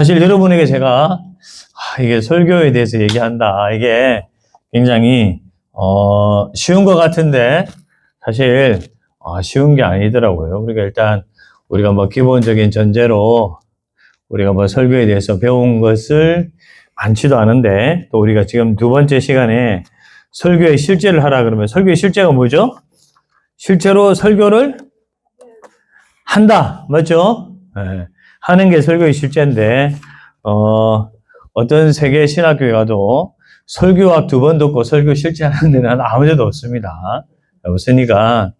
사실 여러분에게 제가 이게 설교에 대해서 얘기한다. 이게 굉장히 쉬운 것 같은데 사실 쉬운 게 아니더라고요. 그러니까 일단 우리가 뭐 기본적인 전제로 우리가 뭐 설교에 대해서 배운 것을 많지도 않은데 또 우리가 지금 두 번째 시간에 설교의 실제를 하라 그러면 설교의 실제가 뭐죠? 실제로 설교를 한다. 맞죠? 네. 하는 게 설교의 실제인데 어떤 세계 신학교에 가도 설교학 두 번 듣고 설교 실제 하는 데는 아무 데도 없습니다. 없으니까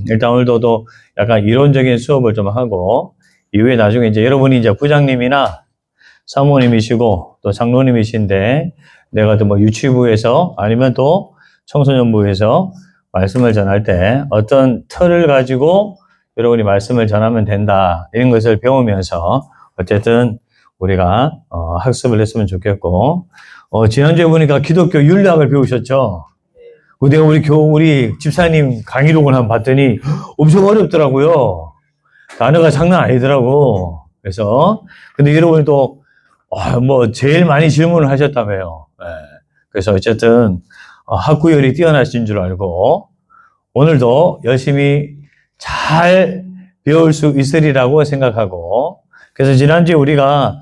일단 오늘도 약간 이론적인 수업을 좀 하고 이후에 나중에 이제 여러분이 이제 부장님이나 사모님이시고 또 장로님이신데 내가 또 뭐 유치부에서 아니면 또 청소년부에서 말씀을 전할 때 어떤 틀을 가지고 여러분이 말씀을 전하면 된다. 이런 것을 배우면서 어쨌든 우리가 학습을 했으면 좋겠고 지난주에 보니까 기독교 윤리학을 배우셨죠? 내가 우리 집사님 강의록을 한번 봤더니 엄청 어렵더라고요. 단어가 장난 아니더라고. 그래서 근데 여러분이 또 뭐 제일 많이 질문을 하셨다며요. 네. 그래서 어쨌든 학구열이 뛰어나신 줄 알고 오늘도 열심히 잘 배울 수 있으리라고 생각하고 그래서 지난주에 우리가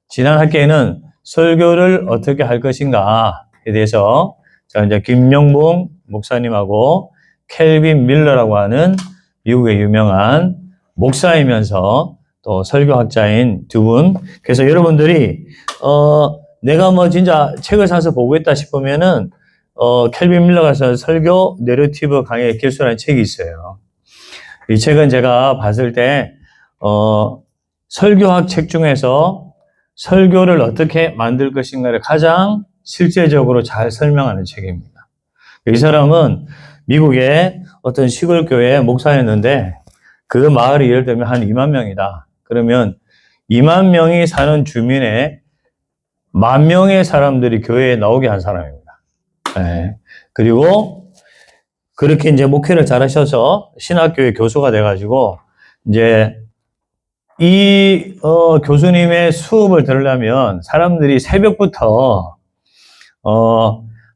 지난 학기에는 설교를 어떻게 할 것인가에 대해서 제가 이제 김영봉 목사님하고 켈빈 밀러라고 하는 미국의 유명한 목사이면서 또 설교학자인 두 분. 그래서 여러분들이 내가 뭐 진짜 책을 사서 보겠다 싶으면은 켈빈 밀러가 쓴 설교 내러티브 강의 길수라는 책이 있어요. 이 책은 제가 봤을 때 설교학 책 중에서 설교를 어떻게 만들 것인가를 가장 실제적으로 잘 설명하는 책입니다. 이 사람은 미국의 어떤 시골 교회 목사였는데 그 마을이 예를 들면 한 2만 명이다. 그러면 2만 명이 사는 주민의 10,000명의 사람들이 교회에 나오게 한 사람입니다. 네. 그리고 그렇게 이제 목회를 잘 하셔서 신학교의 교수가 돼가지고 이제 이 교수님의 수업을 들으려면 사람들이 새벽부터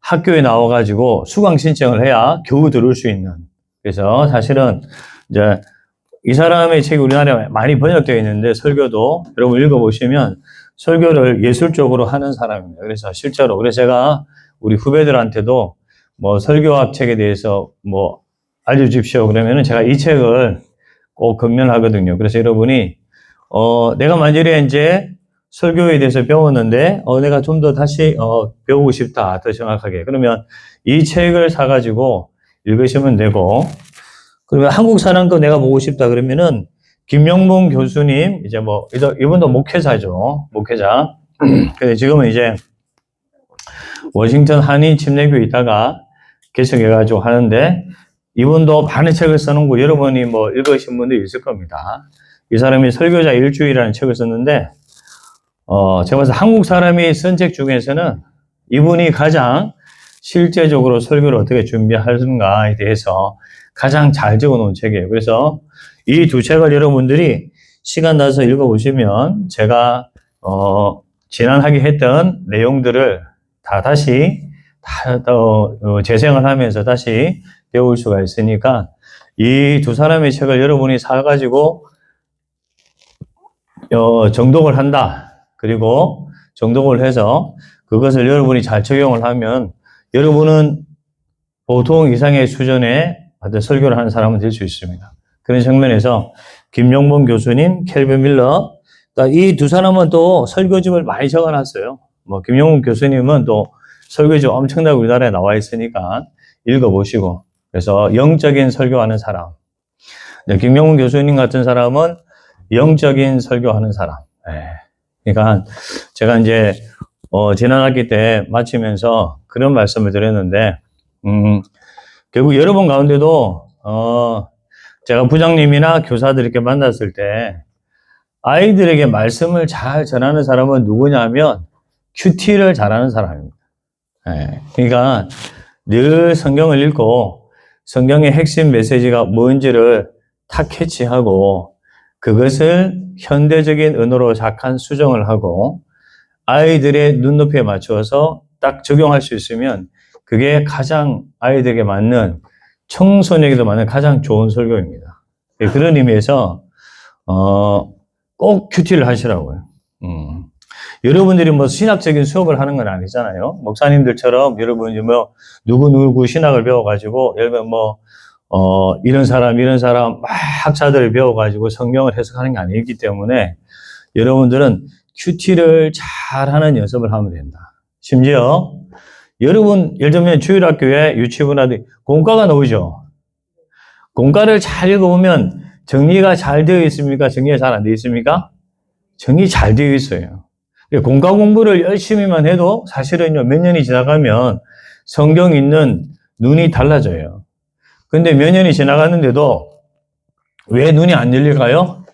학교에 나와가지고 수강 신청을 해야 겨우 들을 수 있는. 그래서 사실은 이제 이 사람의 책이 우리나라에 많이 번역되어 있는데 설교도 여러분 읽어보시면 설교를 예술적으로 하는 사람입니다. 그래서 실제로 그래서 제가 우리 후배들한테도 뭐 설교학 책에 대해서 뭐 알려주십시오 그러면은 제가 이 책을 꼭 권면하거든요. 그래서 여러분이 내가 만일에 이제 설교에 대해서 배웠는데 내가 좀 더 다시 배우고 싶다 더 정확하게 그러면 이 책을 사가지고 읽으시면 되고 그러면 한국 사람도 내가 보고 싶다 그러면은 김영봉 교수님 이제 뭐 이분도 목회자죠. 목회자. 근데 지금은 이제 워싱턴 한인 침례교에 있다가 개척해가지고 하는데 이분도 많은 책을 써놓은 거 여러분이 뭐 읽으신 분도 있을 겁니다. 이 사람이 설교자 일주일이라는 책을 썼는데 제가 봐서 한국 사람이 쓴 책 중에서는 이분이 가장 실제적으로 설교를 어떻게 준비하는가에 대해서 가장 잘 적어놓은 책이에요. 그래서 이 두 책을 여러분들이 시간 나서 읽어보시면 제가 지난 학기 했던 내용들을 다시 재생을 하면서 다시 배울 수가 있으니까 이 두 사람의 책을 여러분이 사가지고 정독을 한다. 그리고 정독을 해서 그것을 여러분이 잘 적용을 하면 여러분은 보통 이상의 수준의 어떤 설교를 하는 사람은 될 수 있습니다. 그런 측면에서 김영봉 교수님, 켈빈 밀러, 이 두 사람은 또 설교집을 많이 적어놨어요. 뭐 김영봉 교수님은 또 설교집 엄청나게 우리나라에 나와 있으니까 읽어보시고 그래서 영적인 설교하는 사람. 김영봉 교수님 같은 사람은 영적인 설교하는 사람. 그러니까 제가 이제 지난 학기 때 마치면서 그런 말씀을 드렸는데 결국 여러분 가운데도 제가 부장님이나 교사들 이렇게 만났을 때 아이들에게 말씀을 잘 전하는 사람은 누구냐면 큐티를 잘하는 사람입니다. 그러니까 늘 성경을 읽고 성경의 핵심 메시지가 뭔지를 탁 캐치하고 그것을 현대적인 언어로 약간 수정을 하고 아이들의 눈높이에 맞춰서 딱 적용할 수 있으면 그게 가장 아이들에게 맞는, 청소년에게도 맞는 가장 좋은 설교입니다. 그런 의미에서 꼭 큐티를 하시라고요. 여러분들이 뭐 신학적인 수업을 하는 건 아니잖아요. 목사님들처럼 여러분이 뭐 누구 신학을 배워가지고 예를 들면 뭐 이런 사람 막 학자들을 배워가지고 성경을 해석하는 게 아니기 때문에 여러분들은 큐티를 잘하는 연습을 하면 된다. 심지어 여러분 예를 들면 주일학교에 유치부나들 공과가 나오죠. 공과를 잘 읽어보면 정리가 잘 되어 있습니까? 정리가 잘 안 되어 있습니까? 정리 잘 되어 있어요. 공과 공부를 열심히만 해도 사실은요, 몇 년이 지나가면 성경 읽는 눈이 달라져요. 근데 몇 년이 지나갔는데도 왜 눈이 안 열릴까요?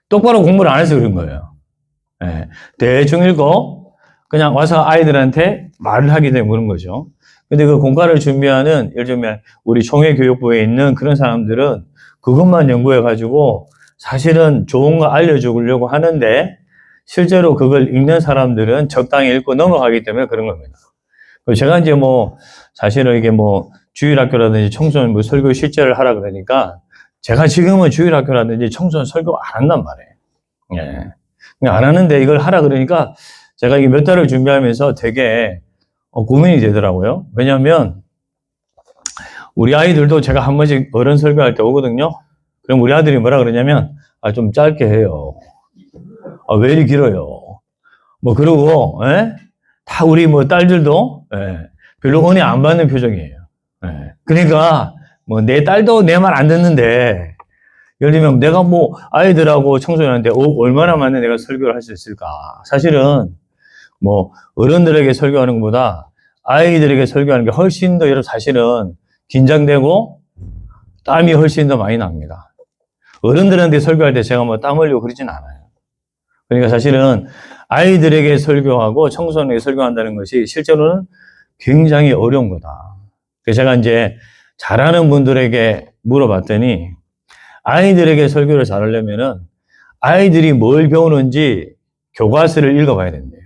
똑바로 공부를 안 해서 그런 거예요. 네. 대충 읽고 그냥 와서 아이들한테 말을 하기 때문에 그런 거죠. 근데 그 공과를 준비하는, 예를 들면 우리 총회교육부에 있는 그런 사람들은 그것만 연구해가지고 사실은 좋은 거 알려주려고 하는데 실제로 그걸 읽는 사람들은 적당히 읽고 넘어가기 때문에 그런 겁니다. 제가 이제 뭐 사실은 이게 뭐 주일학교라든지 청소년 뭐 설교 실제를 하라 그러니까 제가 지금은 주일학교라든지 청소년 설교 안 한단 말이에요. 예. 안 하는데 이걸 하라 그러니까 제가 이게 몇 달을 준비하면서 되게 고민이 되더라고요. 왜냐하면 우리 아이들도 제가 한 번씩 어른 설교할 때 오거든요. 그럼 우리 아들이 뭐라 그러냐면 좀 짧게 해요. 왜 이리 길어요? 뭐 그러고 다 우리 뭐 딸들도 별로 은혜 안 받는 표정이에요. 그러니까 뭐 내 딸도 내 말 안 듣는데 예를 들면 내가 뭐 아이들하고 청소년한테 얼마나 많은 내가 설교를 할 수 있을까? 사실은 뭐 어른들에게 설교하는 것보다 아이들에게 설교하는 게 훨씬 더 여러분 사실은 긴장되고 땀이 훨씬 더 많이 납니다. 어른들한테 설교할 때 제가 뭐 땀 흘리고 그러진 않아요. 그러니까 사실은 아이들에게 설교하고 청소년에게 설교한다는 것이 실제로는 굉장히 어려운 거다. 그래서 제가 이제 잘하는 분들에게 물어봤더니 아이들에게 설교를 잘하려면은 아이들이 뭘 배우는지 교과서를 읽어봐야 된대요.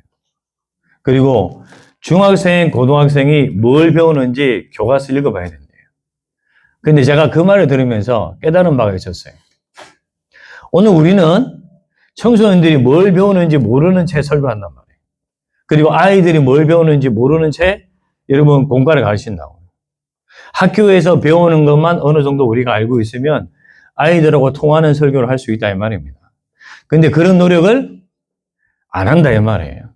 그리고 중학생, 고등학생이 뭘 배우는지 교과서 읽어봐야 된대요. 근데 제가 그 말을 들으면서 깨달은 바가 있었어요. 오늘 우리는 청소년들이 뭘 배우는지 모르는 채 설교한단 말이에요. 그리고 아이들이 뭘 배우는지 모르는 채 여러분 공과를 가르친다고. 학교에서 배우는 것만 어느 정도 우리가 알고 있으면 아이들하고 통하는 설교를 할 수 있다 이 말입니다. 근데 그런 노력을 안 한다 이 말이에요.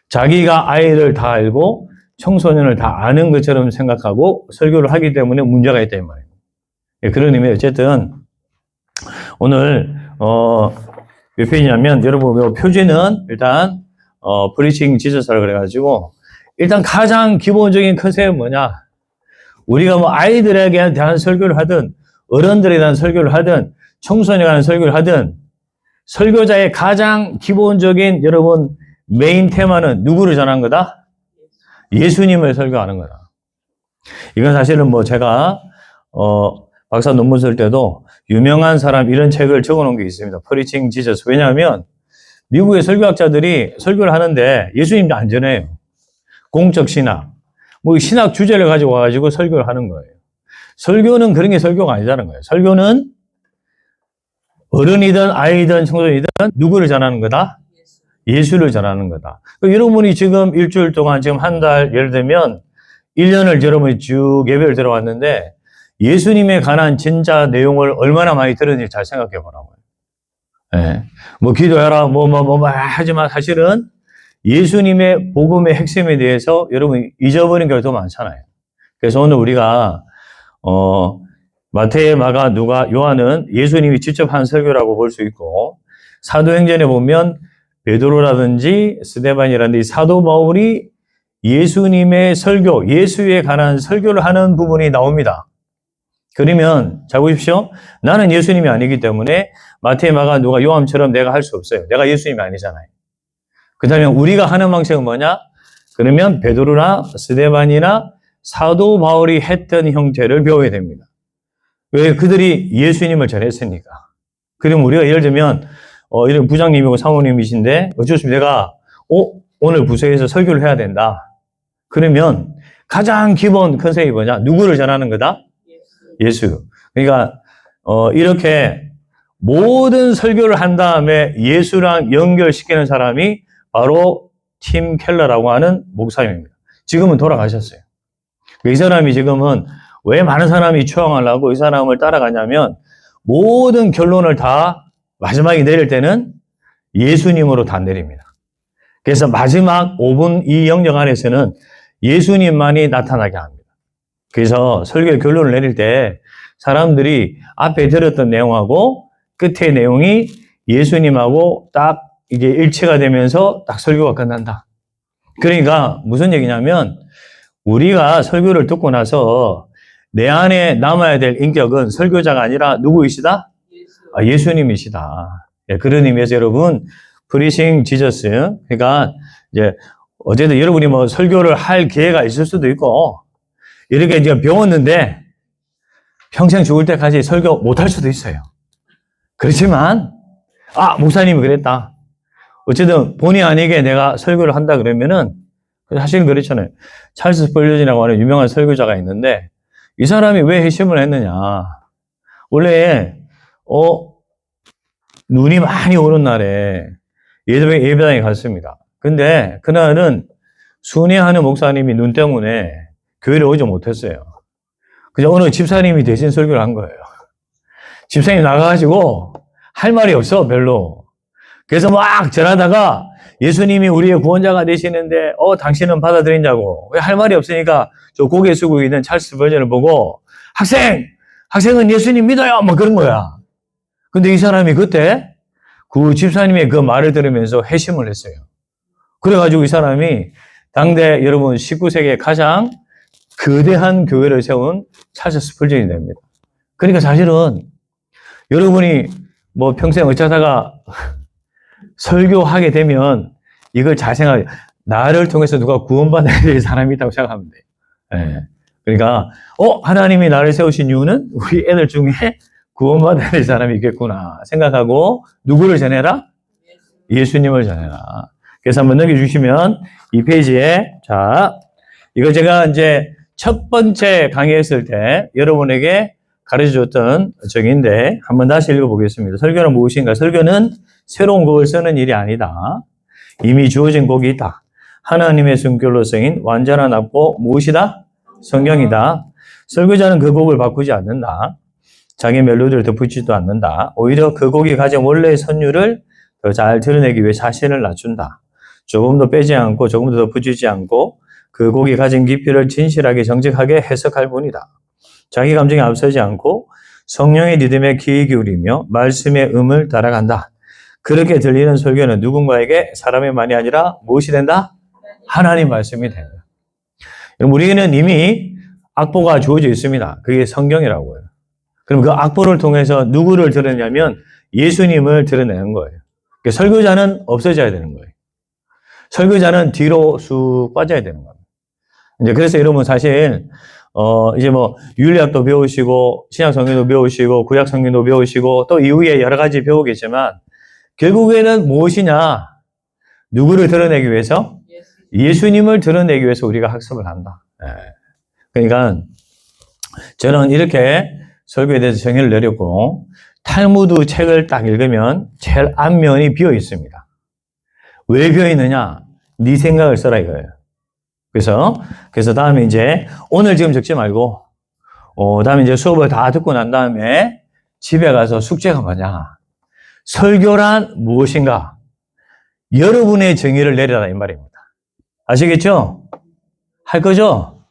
자기가 아이를 다 알고 청소년을 다 아는 것처럼 생각하고 설교를 하기 때문에 문제가 있다 이 말이에요. 그런 의미에 어쨌든 오늘 몇 페이지냐면 여러분 표지는 일단 프리칭 지저스라고 그래가지고 일단 가장 기본적인 컨셉은 뭐냐? 우리가 뭐 아이들에게 대한 설교를 하든 어른들에 대한 설교를 하든 청소년에 대한 설교를 하든 설교자의 가장 기본적인 여러분 메인 테마는 누구를 전하는 거다? 예수님을 설교하는 거다. 이건 사실은 뭐 제가 박사 논문 쓸 때도 유명한 사람 이런 책을 적어놓은 게 있습니다. 프리칭 지저스. 왜냐하면 미국의 설교학자들이 설교를 하는데 예수님도 안 전해요. 공적 신학. 뭐 신학 주제를 가지고 와가지고 설교를 하는 거예요. 설교는 그런 게 설교가 아니라는 거예요. 설교는 어른이든 아이든 청소년이든 누구를 전하는 거다? 예수를 전하는 거다. 여러분이 지금 일주일 동안 지금 한 달 예를 들면 1년을 여러분이 쭉 예배를 들어왔는데 예수님에 관한 진짜 내용을 얼마나 많이 들었는지 잘 생각해 보라고요. 예. 뭐 기도해라, 하지만 사실은 예수님의 복음의 핵심에 대해서 여러분 잊어버린 경우가 더 많잖아요. 그래서 오늘 우리가, 마태, 마가, 누가, 요한은 예수님이 직접 한 설교라고 볼 수 있고, 사도행전에 보면 베드로라든지 스데반이라든지 이 사도 바울이 예수님의 설교, 예수에 관한 설교를 하는 부분이 나옵니다. 그러면 잘 보십시오. 나는 예수님이 아니기 때문에 마태, 마가, 누가, 요한처럼 내가 할 수 없어요. 내가 예수님이 아니잖아요. 그 다음에 우리가 하는 방식은 뭐냐? 그러면 베드로나 스데반이나 사도 바울이 했던 형태를 배워야 됩니다. 왜? 그들이 예수님을 전했으니까. 그럼 우리가 예를 들면, 이런 부장님이고 사모님이신데, 어쩔 수 없이 내가, 오늘 부서에서 설교를 해야 된다. 그러면 가장 기본 컨셉이 뭐냐? 누구를 전하는 거다? 예수. 그러니까, 이렇게 모든 설교를 한 다음에 예수랑 연결시키는 사람이 바로 팀 켈러라고 하는 목사님입니다. 지금은 돌아가셨어요. 이 사람이 지금은 왜 많은 사람이 추앙하려고 이 사람을 따라가냐면 모든 결론을 다 마지막에 내릴 때는 예수님으로 다 내립니다. 그래서 마지막 5분 이 영역 안에서는 예수님만이 나타나게 합니다. 그래서 설교의 결론을 내릴 때 사람들이 앞에 들었던 내용하고 끝의 내용이 예수님하고 딱 이게 일치가 되면서 딱 설교가 끝난다. 그러니까 무슨 얘기냐면 우리가 설교를 듣고 나서 내 안에 남아야 될 인격은 설교자가 아니라 누구이시다? 예수님이시다. 예, 그런 의미에서 여러분, 프리싱 지저스. 그러니까 이제 어쨌든 여러분이 뭐 설교를 할 기회가 있을 수도 있고 이렇게 이제 배웠는데 평생 죽을 때까지 설교 못 할 수도 있어요. 그렇지만 목사님이 그랬다. 어쨌든 본의 아니게 내가 설교를 한다 그러면은 사실은 그렇잖아요. 찰스 스펄전이라고 하는 유명한 설교자가 있는데 이 사람이 왜 회심을 했느냐. 원래 눈이 많이 오는 날에 예배당에 갔습니다. 근데 그날은 순회하는 목사님이 눈 때문에 교회를 오지 못했어요. 그래서 어느 집사님이 대신 설교를 한 거예요. 집사님 나가가지고 할 말이 없어 별로. 그래서 막 전하다가 예수님이 우리의 구원자가 되시는데 당신은 받아들이냐고. 왜 할 말이 없으니까 저 고개 숙이고 있는 찰스 버전을 보고 학생은 예수님 믿어요 뭐 그런 거야. 근데 이 사람이 그때 그 집사님의 그 말을 들으면서 회심을 했어요. 그래가지고 이 사람이 당대 여러분 19세기에 가장 거대한 교회를 세운 찰스 스펄전이 됩니다. 그러니까 사실은 여러분이 뭐 평생 어쩌다가 설교하게 되면 이걸 잘 생각해. 나를 통해서 누가 구원받아야 될 사람이 있다고 생각하면 돼요. 네. 그러니까 하나님이 나를 세우신 이유는 우리 애들 중에 구원받아야 될 사람이 있겠구나 생각하고 누구를 전해라? 예수님을 전해라. 그래서 한번 넘겨주시면 이 페이지에 이거 제가 이제 첫 번째 강의했을 때 여러분에게 가르쳐줬던 적인데 한번 다시 읽어보겠습니다. 설교는 무엇인가? 설교는 새로운 곡을 쓰는 일이 아니다. 이미 주어진 곡이 있다. 하나님의 숨결로 쓰인 완전한 악보 무엇이다? 성경이다. 설교자는 그 곡을 바꾸지 않는다. 자기 멜로디를 덧붙이지도 않는다. 오히려 그 곡이 가진 원래의 선율을 더 잘 드러내기 위해 자신을 낮춘다. 조금도 빼지 않고 조금도 덧붙이지 않고 그 곡이 가진 깊이를 진실하게 정직하게 해석할 뿐이다. 자기 감정에 앞서지 않고 성령의 리듬에 귀 기울이며 말씀의 음을 따라간다. 그렇게 들리는 설교는 누군가에게 사람의 말이 아니라 무엇이 된다? 하나님 말씀이 된다. 우리에게는 이미 악보가 주어져 있습니다. 그게 성경이라고요. 그럼 그 악보를 통해서 누구를 드러내냐면 예수님을 드러내는 거예요. 그러니까 설교자는 없어져야 되는 거예요. 설교자는 뒤로 쑥 빠져야 되는 겁니다. 이제 그래서 여러분 사실 이제 뭐 윤리학도 배우시고 신약 성경도 배우시고 구약 성경도 배우시고 또 이후에 여러 가지 배우겠지만 결국에는 무엇이냐? 누구를 드러내기 위해서? 예수님을 드러내기 위해서 우리가 학습을 한다. 그러니까 저는 이렇게 설교에 대해서 정의를 내렸고 탈무드 책을 딱 읽으면 제일 앞면이 비어 있습니다. 왜 비어 있느냐? 네 생각을 써라 이거예요. 그래서 다음에 이제 오늘 지금 적지 말고 다음에 이제 수업을 다 듣고 난 다음에 집에 가서 숙제가 뭐냐? 설교란 무엇인가? 여러분의 정의를 내려라 이 말입니다. 아시겠죠? 할 거죠?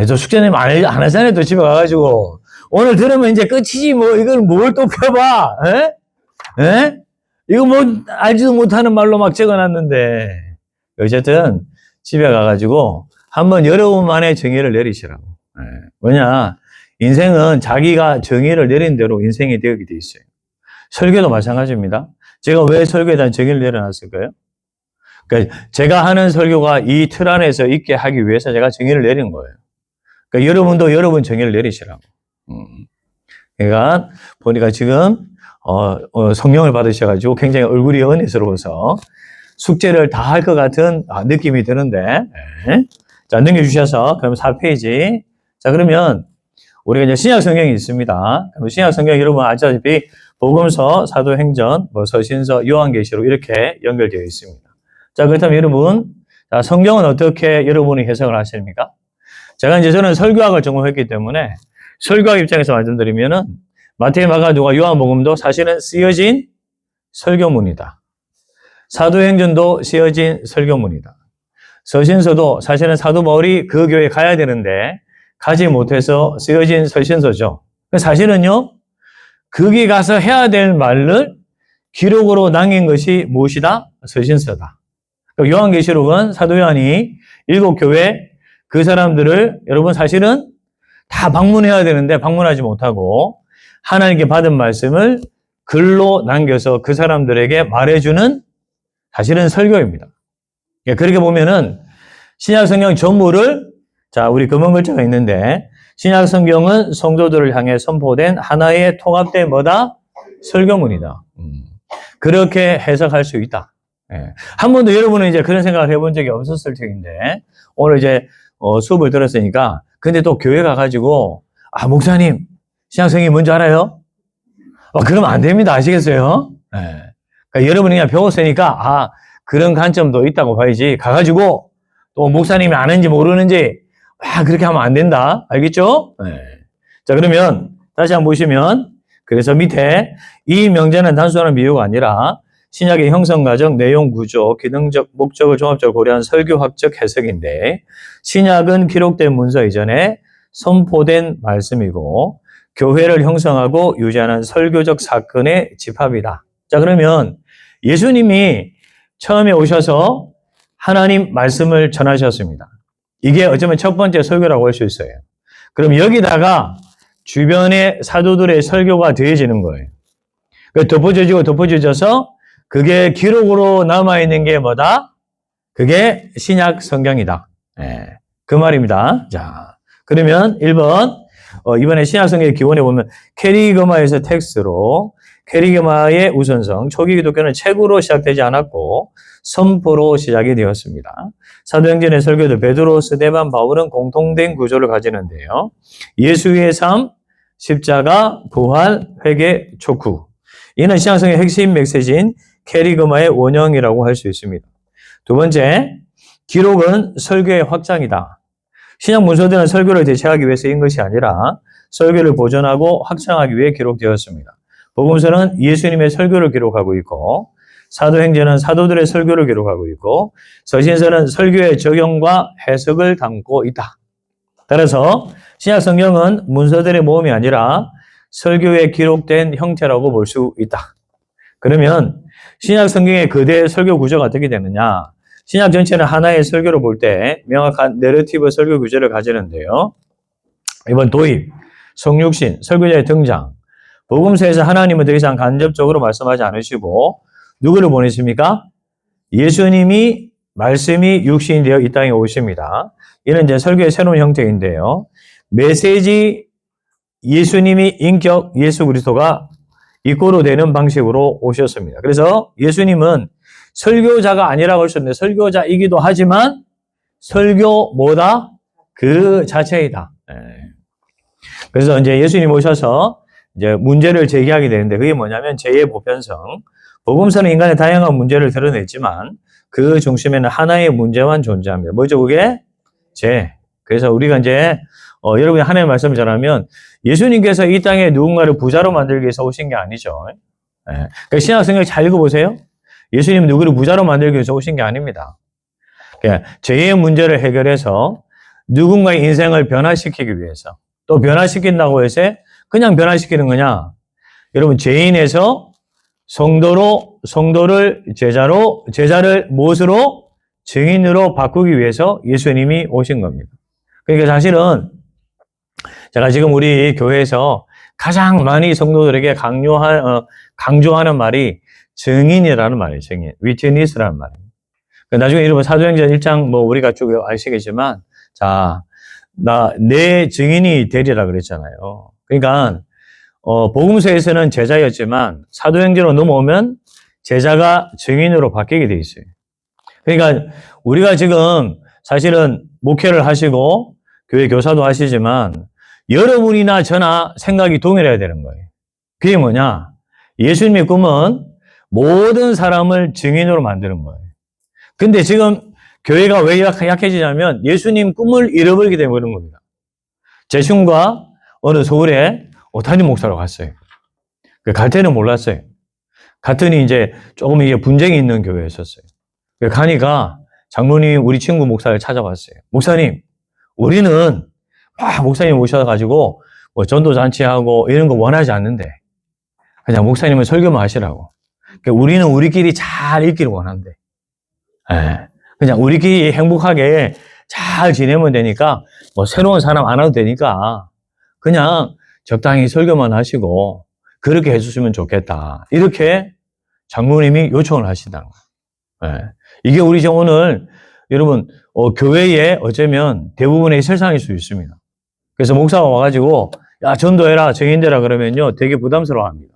저 숙제는 안 하잖아요. 또 집에 가가지고 오늘 들으면 이제 끝이지 뭐 이걸 뭘 또 펴봐? 에? 이거 뭐 알지도 못하는 말로 막 적어놨는데 어쨌든 집에 가가지고 한번 여러분만의 정의를 내리시라고. 왜냐? 인생은 자기가 정의를 내린 대로 인생이 되게 돼 있어요. 설교도 마찬가지입니다. 제가 왜 설교에 대한 정의를 내려놨을까요? 그러니까 제가 하는 설교가 이 틀 안에서 있게 하기 위해서 제가 정의를 내린 거예요. 그러니까 여러분도 여러분 정의를 내리시라고. 그러니까 보니까 지금 성령을 받으셔가지고 굉장히 얼굴이 은혜스러워서 숙제를 다 할 것 같은 느낌이 드는데, 네. 자, 넘겨주셔서, 그럼 4페이지. 자, 그러면 우리가 이제 신약 성경이 있습니다. 신약 성경 여러분 아시다시피 복음서, 사도행전, 서신서, 요한계시록 이렇게 연결되어 있습니다. 자, 그렇다면 여러분, 자, 성경은 어떻게 여러분이 해석을 하십니까? 저는 설교학을 전공했기 때문에 설교학 입장에서 말씀드리면은 마태와 마가, 누가, 요한복음도 사실은 쓰여진 설교문이다. 사도행전도 쓰여진 설교문이다. 서신서도 사실은 사도 바울이 그 교회에 가야 되는데 가지 못해서 쓰여진 서신서죠. 사실은요, 거기 가서 해야 될 말을 기록으로 남긴 것이 무엇이다? 서신서다. 요한계시록은 사도 요한이 7교회 그 사람들을 여러분 사실은 다 방문해야 되는데 방문하지 못하고 하나님께 받은 말씀을 글로 남겨서 그 사람들에게 말해주는 사실은 설교입니다. 그렇게 보면은 신약 성경 전부를, 자, 우리 검은 글자가 있는데 신약 성경은 성도들을 향해 선포된 하나의 통합된 뭐다? 설교문이다. 그렇게 해석할 수 있다. 예. 한 번도 여러분은 이제 그런 생각을 해본 적이 없었을 텐데 오늘 이제 수업을 들었으니까, 근데 또 교회 가가지고 목사님 신약 성경이 뭔지 알아요? 그러면 안 됩니다. 아시겠어요? 예. 그러니까 여러분이 그냥 배웠으니까 그런 관점도 있다고 봐야지, 가가지고 또 목사님이 아는지 모르는지 그렇게 하면 안 된다. 알겠죠? 네. 자, 그러면 다시 한번 보시면, 그래서 밑에 이 명제는 단순한 비유가 아니라 신약의 형성 과정, 내용 구조, 기능적 목적을 종합적으로 고려한 설교학적 해석인데, 신약은 기록된 문서 이전에 선포된 말씀이고 교회를 형성하고 유지하는 설교적 사건의 집합이다. 자, 그러면 예수님이 처음에 오셔서 하나님 말씀을 전하셨습니다. 이게 어쩌면 첫 번째 설교라고 할 수 있어요. 그럼 여기다가 주변의 사도들의 설교가 더해지는 거예요. 덮어져서 그게 기록으로 남아있는 게 뭐다? 그게 신약 성경이다. 네, 그 말입니다. 자, 그러면 1번, 이번에 신약 성경의 기원에 보면 캐리그마에서 텍스트로, 캐리그마의 우선성, 초기 기독교는 책으로 시작되지 않았고 선포로 시작이 되었습니다. 사도행전의 설교도 베드로, 스데반, 바울은 공통된 구조를 가지는데요. 예수의 삶, 십자가, 부활, 회개, 촉구. 이는 신약성의 핵심 메시지인 캐리그마의 원형이라고 할 수 있습니다. 두 번째, 기록은 설교의 확장이다. 신약 문서들은 설교를 대체하기 위해 쓰인 것이 아니라 설교를 보존하고 확장하기 위해 기록되었습니다. 복음서는 예수님의 설교를 기록하고 있고, 사도행전은 사도들의 설교를 기록하고 있고, 서신서는 설교의 적용과 해석을 담고 있다. 따라서 신약 성경은 문서들의 모음이 아니라 설교에 기록된 형태라고 볼 수 있다. 그러면 신약 성경의 거대 설교 구조가 어떻게 되느냐? 신약 전체는 하나의 설교로 볼 때 명확한 내러티브 설교 구조를 가지는데요. 이번 도입, 성육신, 설교자의 등장, 복음서에서 하나님은 더 이상 간접적으로 말씀하지 않으시고 누구를 보내십니까? 예수님이 말씀이 육신이 되어 이 땅에 오십니다. 이는 이제 설교의 새로운 형태인데요. 메시지 예수님이 인격 예수 그리스도가 입고로 되는 방식으로 오셨습니다. 그래서 예수님은 설교자가 아니라고 할 수 없는데 설교자이기도 하지만 설교 뭐다? 그 자체이다. 그래서 이제 예수님 오셔서 이제 문제를 제기하게 되는데 그게 뭐냐면 죄의 보편성. 복음서는 인간의 다양한 문제를 드러냈지만 그 중심에는 하나의 문제만 존재합니다. 뭐죠 그게? 죄. 그래서 우리가 이제 여러분이 하나님의 말씀을 전하면 예수님께서 이 땅에 누군가를 부자로 만들기 위해서 오신 게 아니죠. 그러니까 신약 성경 잘 읽어보세요. 예수님은 누구를 부자로 만들기 위해서 오신 게 아닙니다. 그러니까 죄의 문제를 해결해서 누군가의 인생을 변화시키기 위해서, 또 변화시킨다고 해서 그냥 변화시키는 거냐? 여러분 죄인에서 성도를 제자로, 제자를 무엇으로? 증인으로 바꾸기 위해서 예수님이 오신 겁니다. 그러니까 사실은 제가 지금 우리 교회에서 가장 많이 성도들에게 강조하는 말이 증인이라는 말이에요. 증인. 위트니스라는 말이에요. 나중에 여러분 사도행전 1장 우리가 쭉 아시겠지만, 자, 내 증인이 되리라 그랬잖아요. 그러니까 복음서에서는 제자였지만 사도행전으로 넘어오면 제자가 증인으로 바뀌게 돼 있어요. 그러니까 우리가 지금 사실은 목회를 하시고 교회 교사도 하시지만 여러분이나 저나 생각이 동일해야 되는 거예요. 그게 뭐냐? 예수님의 꿈은 모든 사람을 증인으로 만드는 거예요. 근데 지금 교회가 왜 약해지냐면 예수님 꿈을 잃어버리게 되는 겁니다. 제 친구가 어느 서울에 담임 목사로 갔어요. 갈 때는 몰랐어요. 갔더니 이제 조금 이게 분쟁이 있는 교회였었어요. 가니까 장로님이 우리 친구 목사를 찾아왔어요. 목사님, 우리는 목사님 오셔가지고 뭐 전도잔치하고 이런 거 원하지 않는데 그냥 목사님은 설교만 하시라고. 그러니까 우리는 우리끼리 잘 있기를 원한대. 그냥 우리끼리 행복하게 잘 지내면 되니까 뭐 새로운 사람 안 와도 되니까 그냥 적당히 설교만 하시고 그렇게 해주시면 좋겠다. 이렇게 장로님이 요청을 하시다는 거예요. 이게 우리 지금 오늘 여러분 교회에 어쩌면 대부분의 실상일 수 있습니다. 그래서 목사가 와가지고 야 전도해라 증인되라 그러면요 되게 부담스러워합니다.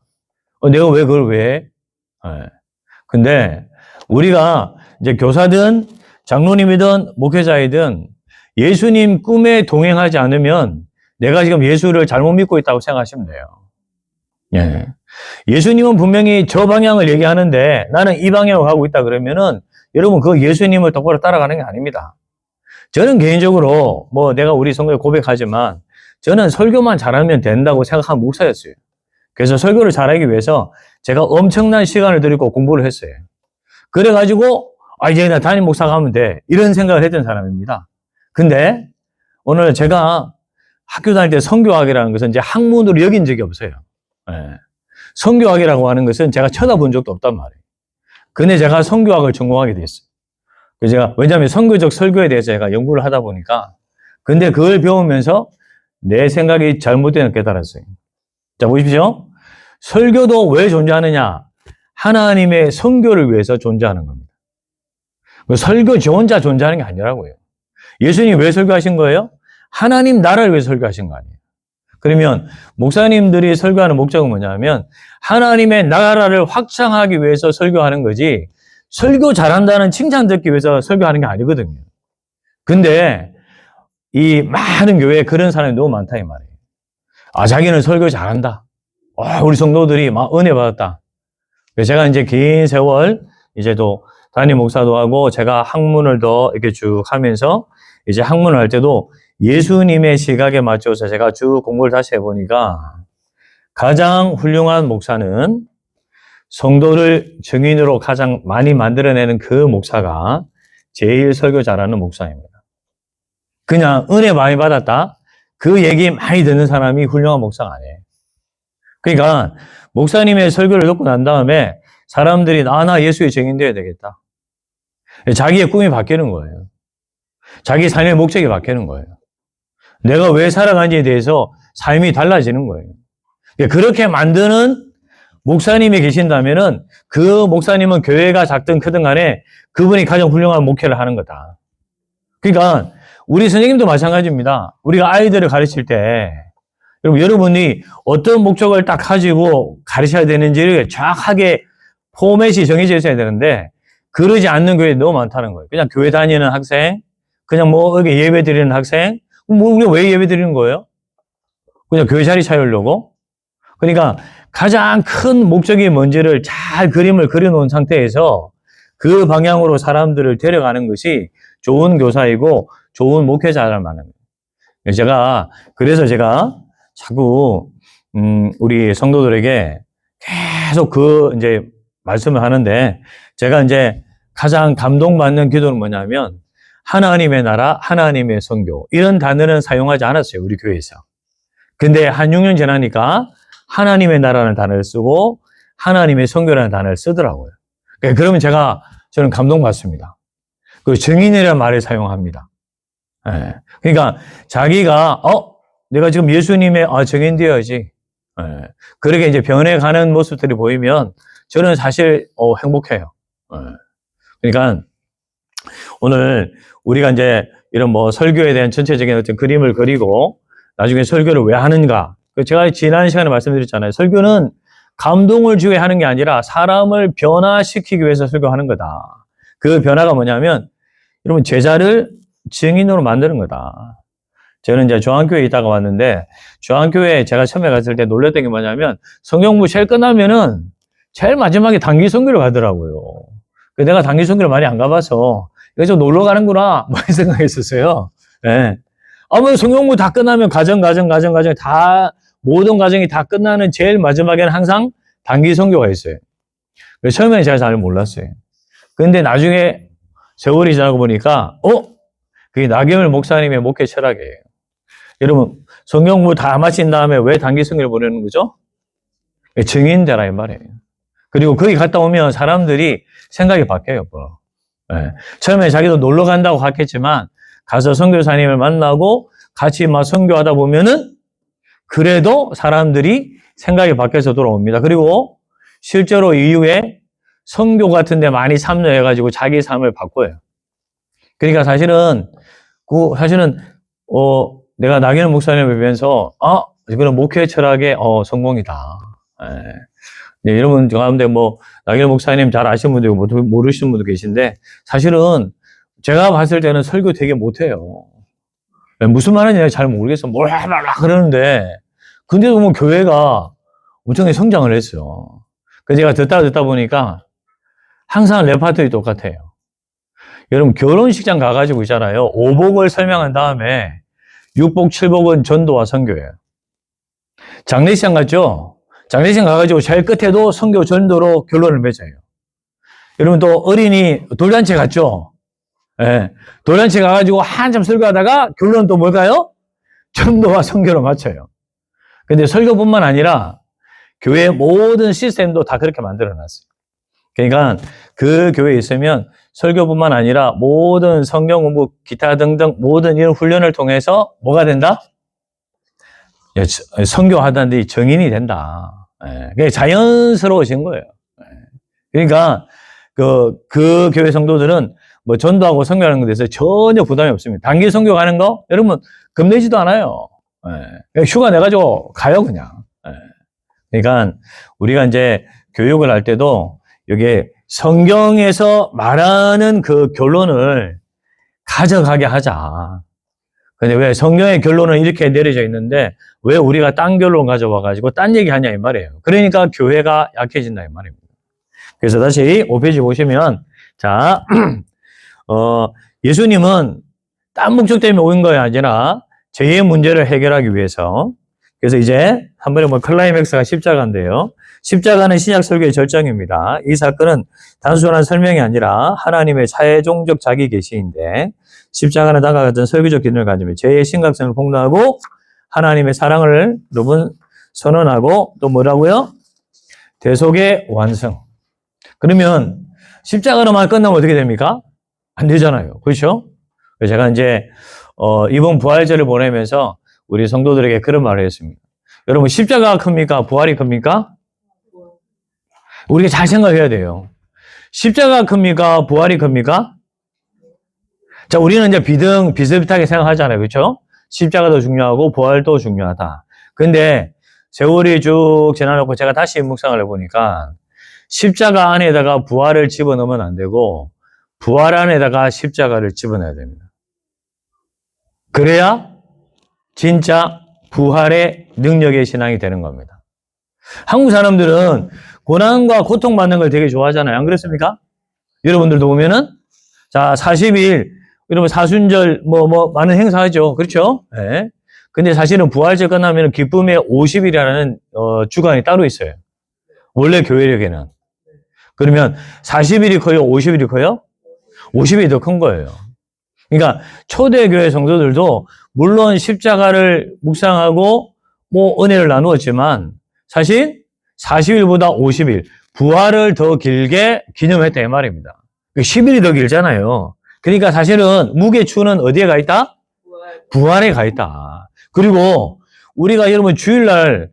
내가 왜 그걸 왜 해? 근데 우리가 이제 교사든 장로님이든 목회자이든 예수님 꿈에 동행하지 않으면 내가 지금 예수를 잘못 믿고 있다고 생각하시면 돼요. 예. 예수님은 분명히 저 방향을 얘기하는데 나는 이 방향으로 가고 있다 그러면은 여러분 그 예수님을 똑바로 따라가는 게 아닙니다. 저는 개인적으로 뭐 내가 우리 성도에 고백하지만 저는 설교만 잘하면 된다고 생각한 목사였어요. 그래서 설교를 잘하기 위해서 제가 엄청난 시간을 들이고 공부를 했어요. 그래가지고 이제 나 담임 목사가 하면 돼 이런 생각을 했던 사람입니다. 근데 오늘 제가 학교 다닐 때 선교학이라는 것은 이제 학문으로 여긴 적이 없어요. 선교학이라고 하는 것은 제가 쳐다본 적도 없단 말이에요. 근데 제가 선교학을 전공하게 됐어요. 왜냐하면 선교적 설교에 대해서 제가 연구를 하다 보니까 근데 그걸 배우면서 내 생각이 잘못된 걸 깨달았어요. 자, 보십시오. 설교도 왜 존재하느냐? 하나님의 선교를 위해서 존재하는 겁니다. 설교 저 혼자 존재하는 게 아니라고요. 예수님이 왜 설교하신 거예요? 하나님 나라를 위해서 설교하신 거 아니에요. 그러면 목사님들이 설교하는 목적은 뭐냐면 하나님의 나라를 확장하기 위해서 설교하는 거지 설교 잘한다는 칭찬 듣기 위해서 설교하는 게 아니거든요. 근데 이 많은 교회에 그런 사람이 너무 많다 이 말이에요. 자기는 설교 잘한다. 우리 성도들이 막 은혜 받았다. 제가 이제 긴 세월 이제 또 담임 목사도 하고 제가 학문을 더 이렇게 쭉 하면서 이제 학문을 할 때도 예수님의 시각에 맞춰서 제가 쭉 공부를 다시 해보니까 가장 훌륭한 목사는 성도를 증인으로 가장 많이 만들어내는 그 목사가 제일 설교 잘하는 목사입니다. 그냥 은혜 많이 받았다. 그 얘기 많이 듣는 사람이 훌륭한 목사가 아니에요. 그러니까 목사님의 설교를 듣고 난 다음에 사람들이 나 예수의 증인 되어야 되겠다. 자기의 꿈이 바뀌는 거예요. 자기 삶의 목적이 바뀌는 거예요. 내가 왜 살아가는지에 대해서 삶이 달라지는 거예요. 그렇게 만드는 목사님이 계신다면은 그 목사님은 교회가 작든 크든 간에 그분이 가장 훌륭한 목회를 하는 거다. 그러니까 우리 선생님도 마찬가지입니다. 우리가 아이들을 가르칠 때 여러분이 어떤 목적을 딱 가지고 가르쳐야 되는지를 정확하게 포맷이 정해져 있어야 되는데 그러지 않는 교회 너무 많다는 거예요. 그냥 교회 다니는 학생, 그냥 뭐 이렇게 예배 드리는 학생, 우리가 왜 예배 드리는 거예요? 그냥 교회 자리 차리려고? 그러니까 가장 큰 목적이 뭔지를 잘 그림을 그려놓은 상태에서 그 방향으로 사람들을 데려가는 것이 좋은 교사이고 좋은 목회자라는 말입니다. 그래서 제가 자꾸 우리 성도들에게 계속 이제 말씀을 하는데 제가 이제 가장 감동받는 기도는 뭐냐면 하나님의 나라, 하나님의 선교 이런 단어는 사용하지 않았어요. 우리 교회에서. 근데 한 6년 지나니까 하나님의 나라는 단어를 쓰고 하나님의 선교라는 단어를 쓰더라고요. 그러면 저는 감동받습니다. 그 증인이라는 말을 사용합니다. 그러니까 자기가 내가 지금 예수님의 증인 되어야지. 그렇게 이제 변해가는 모습들이 보이면 저는 사실 행복해요. 그러니까 오늘 우리가 이제 이런 뭐 설교에 대한 전체적인 어떤 그림을 그리고 나중에 설교를 왜 하는가 제가 지난 시간에 말씀드렸잖아요. 설교는 감동을 주게 하는 게 아니라 사람을 변화시키기 위해서 설교하는 거다. 그 변화가 뭐냐면 여러분 제자를 증인으로 만드는 거다. 저는 이제 중앙교회에 있다가 왔는데 중앙교회에 제가 처음에 갔을 때 놀랐던 게 뭐냐면 성경부 제일 끝나면은 제일 마지막에 단기 선교를 가더라고요. 내가 단기 선교를 많이 안 가봐서 이거 좀 놀러 가는구나 뭐 생각했었어요. 예. 아무튼 성경부 다 끝나면 가정 다 모든 과정이 다 끝나는 제일 마지막에는 항상 단기 선교가 있어요. 그래서 처음에는 제가 잘 몰랐어요. 근데 나중에 세월이 지나고 보니까 그게 나경일 목사님의 목회 철학이에요. 여러분 성경부 다 마친 다음에 왜 단기 선교를 보내는 거죠? 증인되라 이 말이에요. 그리고 거기 갔다 오면 사람들이 생각이 바뀌어요. 네. 처음에 자기도 놀러 간다고 했겠지만 가서 선교사님을 만나고 같이 막 선교하다 보면은 그래도 사람들이 생각이 바뀌어서 돌아옵니다. 그리고 실제로 이후에 선교 같은 데 많이 참여해가지고 자기 삶을 바꿔요. 그러니까 사실은 내가 나경원 목사님을 뵈면서 이거는 목회 철학의 성공이다. 네, 여러분 가운데 나경원 목사님 잘 아시는 분도 있고 모르시는 분도 계신데 사실은 제가 봤을 때는 설교 되게 못해요. 무슨 말인지 잘 모르겠어. 뭐라 그러는데 근데도 보면 교회가 엄청나게 성장을 했어요. 그래서 제가 듣다 보니까 항상 레파토리 똑같아요. 여러분 결혼식장 가가지고 있잖아요. 5복을 설명한 다음에 6복, 7복은 전도와 선교예요. 장례식장 갔죠? 장례식장 가가지고 제일 끝에도 선교 전도로 결론을 맺어요. 여러분 또 어린이 돌잔치 갔죠? 네. 돌잔치 가가지고 한참 설교하다가 결론은 또 뭘까요? 전도와 선교로 맞춰요. 근데 설교뿐만 아니라 교회의 모든 시스템도 다 그렇게 만들어놨어요. 그러니까 그 교회에 있으면 설교뿐만 아니라 모든 성경 공부, 기타 등등 모든 이런 훈련을 통해서 뭐가 된다? 선교하다니 정인이 된다. 그게 자연스러워진 거예요. 그러니까 그 교회 성도들은 전도하고 선교하는 것에 대해서 전혀 부담이 없습니다. 단기 선교 가는 거 여러분 겁내지도 않아요. 휴가 내가지고 가요 그냥. 그러니까 우리가 이제 교육을 할 때도 이게 성경에서 말하는 그 결론을 가져가게 하자. 근데 왜 성경의 결론은 이렇게 내려져 있는데 왜 우리가 딴 결론 가져와가지고 딴 얘기 하냐 이 말이에요. 그러니까 교회가 약해진다 이 말입니다. 그래서 다시 5페이지 보시면 자, 예수님은 딴 목적 때문에 오신 것이 아니라 죄의 문제를 해결하기 위해서. 그래서 이제 한 번에 클라이맥스가 십자가인데요. 십자가는 신약 설교의 절정입니다. 이 사건은 단순한 설명이 아니라 하나님의 최종적 자기 계시인데 십자가는 다음과 같은 설교적 기능을 가지며 죄의 심각성을 폭로하고 하나님의 사랑을 여러분 선언하고 또 뭐라고요? 대속의 완성. 그러면 십자가로만 끝나면 어떻게 됩니까? 안 되잖아요. 그렇죠? 제가 이제 이번 부활절을 보내면서 우리 성도들에게 그런 말을 했습니다. 여러분 십자가가 큽니까? 부활이 큽니까? 우리가 잘 생각해야 돼요. 십자가가 큽니까? 부활이 큽니까? 자, 우리는 이제 비슷비슷하게 생각하잖아요. 그렇죠? 십자가도 중요하고 부활도 중요하다. 근데 세월이 쭉 지나놓고 제가 다시 묵상을 해보니까 십자가 안에다가 부활을 집어넣으면 안 되고 부활 안에다가 십자가를 집어넣어야 됩니다. 그래야 진짜 부활의 능력의 신앙이 되는 겁니다. 한국 사람들은 고난과 고통받는 걸 되게 좋아하잖아요. 안 그렇습니까? 여러분들도 보면은 자 40일 여러분 사순절 많은 행사하죠. 그렇죠? 네. 근데 사실은 부활절 끝나면 기쁨의 50일이라는 주간이 따로 있어요. 원래 교회력에는. 그러면 40일이 커요? 50일이 커요? 50일이 더 큰 거예요. 그러니까 초대교회 성도들도 물론 십자가를 묵상하고 은혜를 나누었지만 사실 40일보다 50일 부활을 더 길게 기념했다 이 말입니다. 10일이 더 길잖아요. 그러니까 사실은 무게추는 어디에 가 있다? 부활에 가 있다. 그리고 우리가 여러분 주일날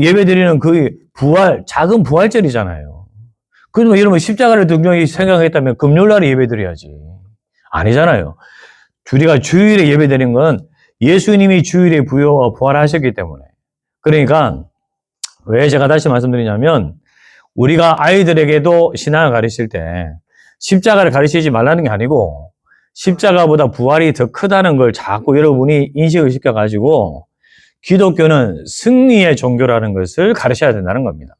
예배 드리는 그 부활, 작은 부활절이잖아요. 그러면 여러분 십자가를 등장히 생각했다면 금요일날에 예배 드려야지. 아니잖아요. 우리가 주일에 예배 드리는 건 예수님이 주일에 부활하셨기 때문에. 그러니까 왜 제가 다시 말씀드리냐면 우리가 아이들에게도 신앙을 가르칠 때 십자가를 가르치지 말라는 게 아니고 십자가보다 부활이 더 크다는 걸 자꾸 여러분이 인식을 시켜가지고 기독교는 승리의 종교라는 것을 가르쳐야 된다는 겁니다.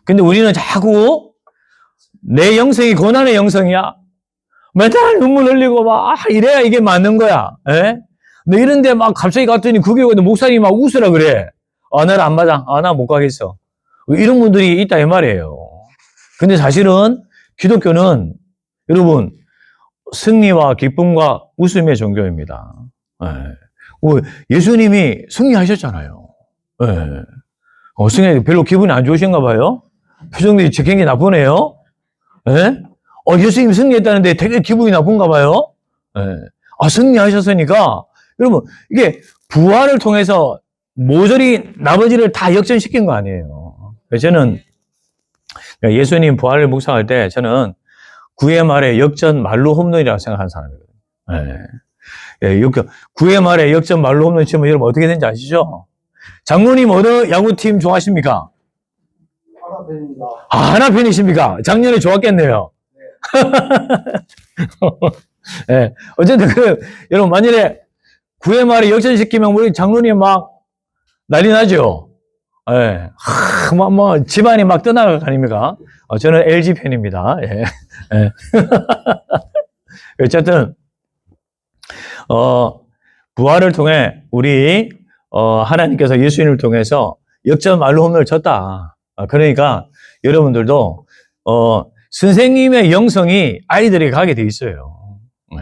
근데 우리는 자꾸 내 영성이 고난의 영성이야. 맨날 눈물 흘리고 막 이래야 이게 맞는 거야. 에? 너 이런데 막 갑자기 갔더니 그게 목사님이 막 웃으라 그래. 나는 안 맞아. 나 못 가겠어. 이런 분들이 있다 이 말이에요. 근데 사실은 기독교는 여러분 승리와 기쁨과 웃음의 종교입니다. 예수님이 승리하셨잖아요. 승리 별로 기분이 안 좋으신가 봐요. 표정이 굉장히 나쁘네요. 예수님 승리했다는데 되게 기분이 나쁜가 봐요. 승리하셨으니까 여러분 이게 부활을 통해서 모조리 나머지를 다 역전시킨 거 아니에요. 저는 예수님 부활을 묵상할 때 저는 9회 말에 역전 말로 홈런이라고 생각하는 사람이거든요. 9회 말에 역전 말로 홈런 치면 여러분 어떻게 되는지 아시죠? 장로님 어느 야구팀 좋아하십니까? 하나팬입니다. 하나팬이십니까? 작년에 좋았겠네요. 네. 어쨌든 여러분 만일에 9회 말에 역전시키면 우리 장로님 막 난리 나죠? 예. 집안이 막 떠나갈 거 아닙니까? 저는 LG 팬입니다. 예. 예. 어쨌든, 부활을 통해 우리, 하나님께서 예수님을 통해서 역전 말로 홈런을 쳤다. 그러니까 여러분들도, 선생님의 영성이 아이들에게 가게 돼 있어요. 예.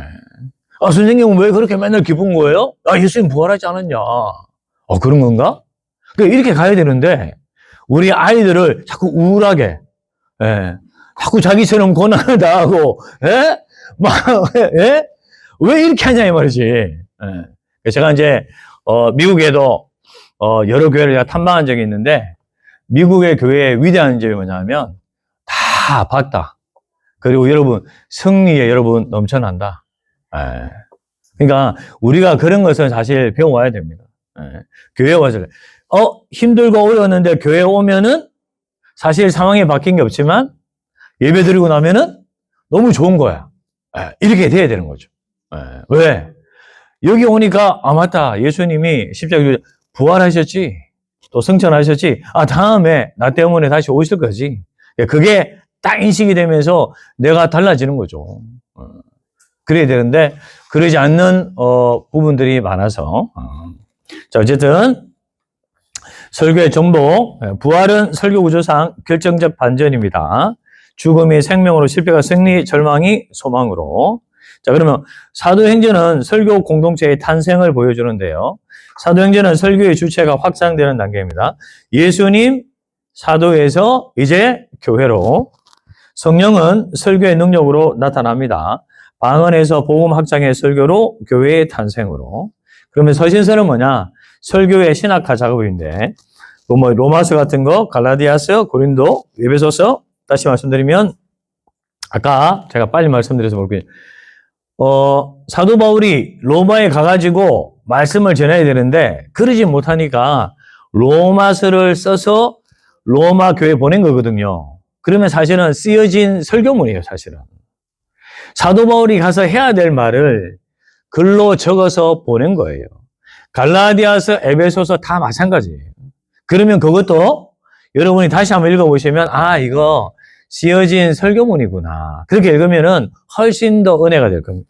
선생님은 왜 그렇게 맨날 기쁜 거예요? 예수님 부활하지 않았냐? 그런 건가? 이렇게 가야 되는데, 우리 아이들을 자꾸 우울하게, 자꾸 자기처럼 고난을 당하고, 왜 이렇게 하냐, 이 말이지. 제가 이제, 미국에도, 여러 교회를 제가 탐방한 적이 있는데, 미국의 교회의 위대한 점이 뭐냐면, 다 봤다. 그리고 여러분, 승리에 여러분 넘쳐난다. 그러니까, 우리가 그런 것을 사실 배워와야 됩니다. 교회에 와서, 힘들고 어려웠는데 교회에 오면은 사실 상황이 바뀐 게 없지만 예배 드리고 나면은 너무 좋은 거야. 이렇게 돼야 되는 거죠. 왜? 여기 오니까, 맞다. 예수님이 십자가에 부활하셨지. 또 승천하셨지. 다음에 나 때문에 다시 오실 거지. 그게 딱 인식이 되면서 내가 달라지는 거죠. 그래야 되는데, 그러지 않는, 부분들이 많아서. 자, 어쨌든, 설교의 정복, 부활은 설교 구조상 결정적 반전입니다. 죽음이 생명으로, 실패가 승리, 절망이 소망으로. 자, 그러면 사도행전은 설교 공동체의 탄생을 보여주는데요. 사도행전은 설교의 주체가 확장되는 단계입니다. 예수님 사도에서 이제 교회로, 성령은 설교의 능력으로 나타납니다. 방언에서 복음 확장의 설교로, 교회의 탄생으로. 그러면 서신서는 뭐냐? 설교의 신학화 작업인데, 로마서 같은 거, 갈라디아서, 고린도, 에베소서, 다시 말씀드리면, 아까 제가 빨리 말씀드려서 모르겠어요. 사도 바울이 로마에 가가지고 말씀을 전해야 되는데, 그러지 못하니까 로마서를 써서 로마 교회에 보낸 거거든요. 그러면 사실은 쓰여진 설교문이에요, 사실은. 사도 바울이 가서 해야 될 말을 글로 적어서 보낸 거예요. 갈라디아서, 에베소서 다 마찬가지예요. 그러면 그것도 여러분이 다시 한번 읽어보시면, 이거 쓰여진 설교문이구나. 그렇게 읽으면은 훨씬 더 은혜가 될 겁니다.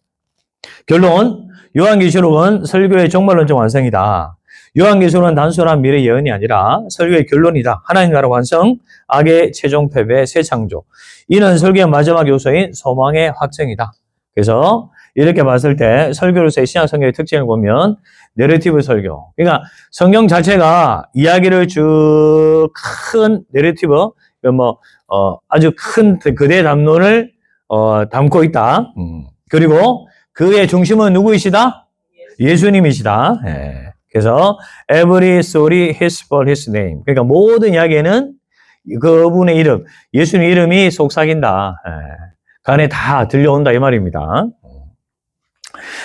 결론, 요한계시록은 설교의 종말론적 완성이다. 요한계시록은 단순한 미래 예언이 아니라 설교의 결론이다. 하나님 나라 완성, 악의 최종 패배, 새 창조. 이는 설교의 마지막 요소인 소망의 확증이다. 그래서 이렇게 봤을 때 설교로서의 신약 성경의 특징을 보면 내러티브 설교. 그러니까 성경 자체가 이야기를 쭉 큰 내러티브, 아주 큰 그대 담론을 담고 있다. 그리고 그의 중심은 누구이시다? 예수님이시다. 그래서 every story is for his name. 그러니까 모든 이야기에는 그분의 이름, 예수님 이름이 속삭인다. 간에 다 들려온다 이 말입니다.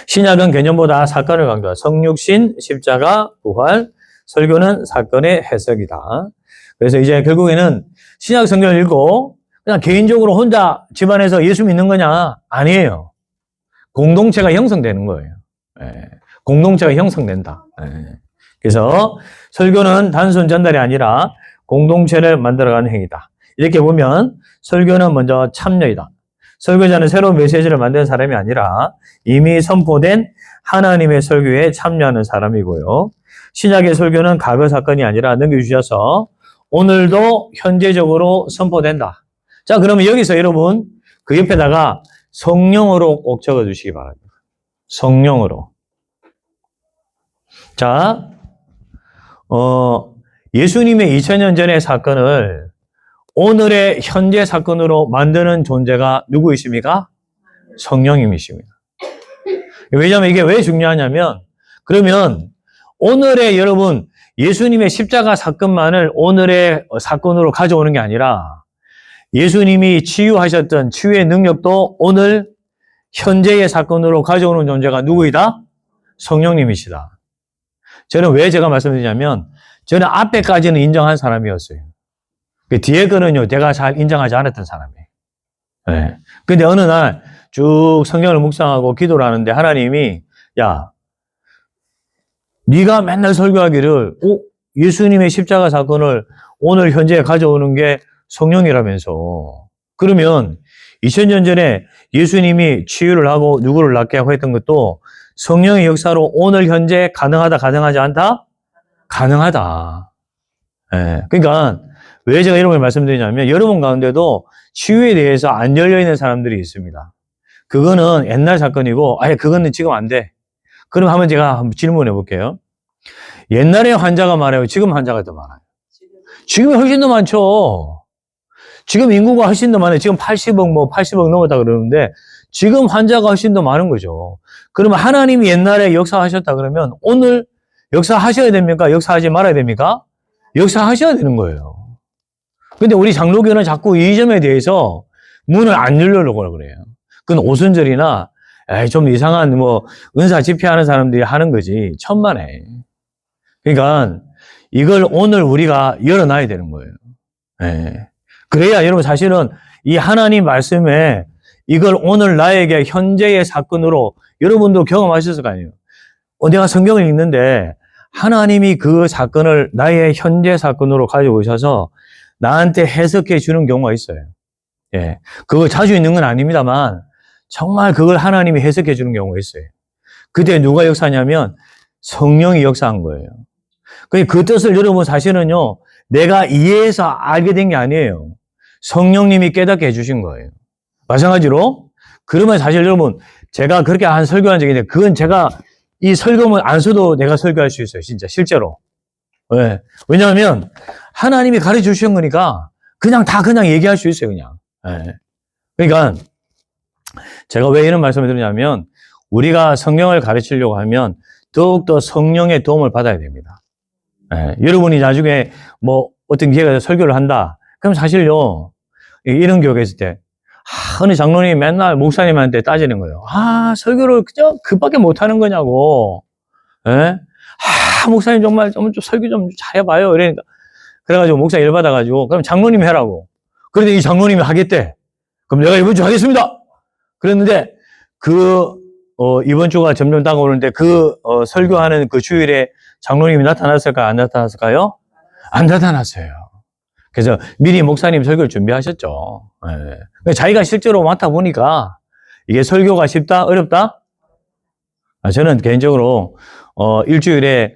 신약은 개념보다 사건을 강조한다. 성육신, 십자가, 부활. 설교는 사건의 해석이다. 그래서 이제 결국에는 신약 성경을 읽고 그냥 개인적으로 혼자 집안에서 예수 믿는 거냐? 아니에요. 공동체가 형성되는 거예요. 예. 공동체가 형성된다. 예. 그래서 설교는 단순 전달이 아니라 공동체를 만들어가는 행위다. 이렇게 보면 설교는 먼저 참여이다. 설교자는 새로운 메시지를 만드는 사람이 아니라 이미 선포된 하나님의 설교에 참여하는 사람이고요. 신약의 설교는 과거 사건이 아니라 넘겨주셔서 오늘도 현재적으로 선포된다. 자, 그러면 여기서 여러분 그 옆에다가 성령으로 꼭 적어주시기 바랍니다. 성령으로. 자, 예수님의 2000년 전의 사건을 오늘의 현재 사건으로 만드는 존재가 누구이십니까? 성령님이십니다. 왜냐하면 이게 왜 중요하냐면, 그러면 오늘의 여러분, 예수님의 십자가 사건만을 오늘의 사건으로 가져오는 게 아니라 예수님이 치유하셨던 치유의 능력도 오늘 현재의 사건으로 가져오는 존재가 누구이다? 성령님이시다. 저는 왜 제가 말씀드리냐면, 저는 앞에까지는 인정한 사람이었어요. 그 뒤에 거는요, 제가 잘 인정하지 않았던 사람이에요. 네. 근데 어느 날 쭉 성경을 묵상하고 기도를 하는데 하나님이, 야, 네가 맨날 설교하기를, 예수님의 십자가 사건을 오늘 현재에 가져오는 게 성령이라면서. 그러면 2000년 전에 예수님이 치유를 하고 누구를 낫게 하고 했던 것도 성령의 역사로 오늘 현재 가능하다, 가능하지 않다? 가능하다. 예. 그러니까 왜 제가 이런 걸 말씀드리냐면 여러분 가운데도 치유에 대해서 안 열려있는 사람들이 있습니다. 그거는 옛날 사건이고 아예 그거는 지금 안 돼. 그럼 한번 제가 한번 질문해 볼게요. 옛날에 환자가 많아요? 지금 환자가 더 많아요? 지금이 훨씬 더 많죠. 지금 인구가 훨씬 더 많아요. 지금 80억 넘었다 그러는데 지금 환자가 훨씬 더 많은 거죠. 그러면 하나님이 옛날에 역사하셨다 그러면 오늘 역사하셔야 됩니까? 역사하지 말아야 됩니까? 역사하셔야 되는 거예요. 근데 우리 장로교는 자꾸 이 점에 대해서 문을 안 열려고 그래요. 그건 오순절이나 좀 이상한 은사 집회하는 사람들이 하는 거지. 천만에. 그러니까 이걸 오늘 우리가 열어놔야 되는 거예요. 예. 그래야 여러분 사실은 이 하나님 말씀에 이걸 오늘 나에게 현재의 사건으로 여러분도 경험하셨을 거 아니에요. 내가 성경을 읽는데 하나님이 그 사건을 나의 현재 사건으로 가져오셔서 나한테 해석해 주는 경우가 있어요. 예. 그거 자주 있는 건 아닙니다만 정말 그걸 하나님이 해석해 주는 경우가 있어요. 그때 누가 역사냐면 성령이 역사한 거예요. 그 뜻을 여러분 사실은요, 내가 이해해서 알게 된 게 아니에요. 성령님이 깨닫게 해주신 거예요. 마찬가지로, 그러면 사실 여러분, 제가 그렇게 한 설교한 적이 있는데, 그건 제가 이 설교문 안 써도 내가 설교할 수 있어요. 진짜, 실제로. 네. 왜냐하면, 하나님이 가르쳐 주신 거니까, 그냥 얘기할 수 있어요, 그냥. 네. 그러니까, 제가 왜 이런 말씀을 드리냐면, 우리가 성경을 가르치려고 하면, 더욱더 성령의 도움을 받아야 됩니다. 네. 여러분이 나중에 어떤 기회가 돼서 설교를 한다. 그럼 사실요, 이런 교회가 있을 때, 어느 장로님이 맨날 목사님한테 따지는 거예요. 설교를 그저 그밖에 못하는 거냐고. 예? 목사님 정말 좀 설교 좀 잘해봐요. 이러니까. 그래가지고 목사 일 받아가지고, 그럼 장로님이 해라고. 그런데 이 장로님이 하겠대. 그럼 내가 이번 주 하겠습니다. 그랬는데, 이번 주가 점점 다가오는데 설교하는 그 주일에 장로님이 나타났을까요? 안 나타났을까요? 안 나타났어요. 그래서 미리 목사님 설교를 준비하셨죠. 예. 자기가 실제로 맡아보니까 이게 설교가 쉽다? 어렵다? 저는 개인적으로, 일주일에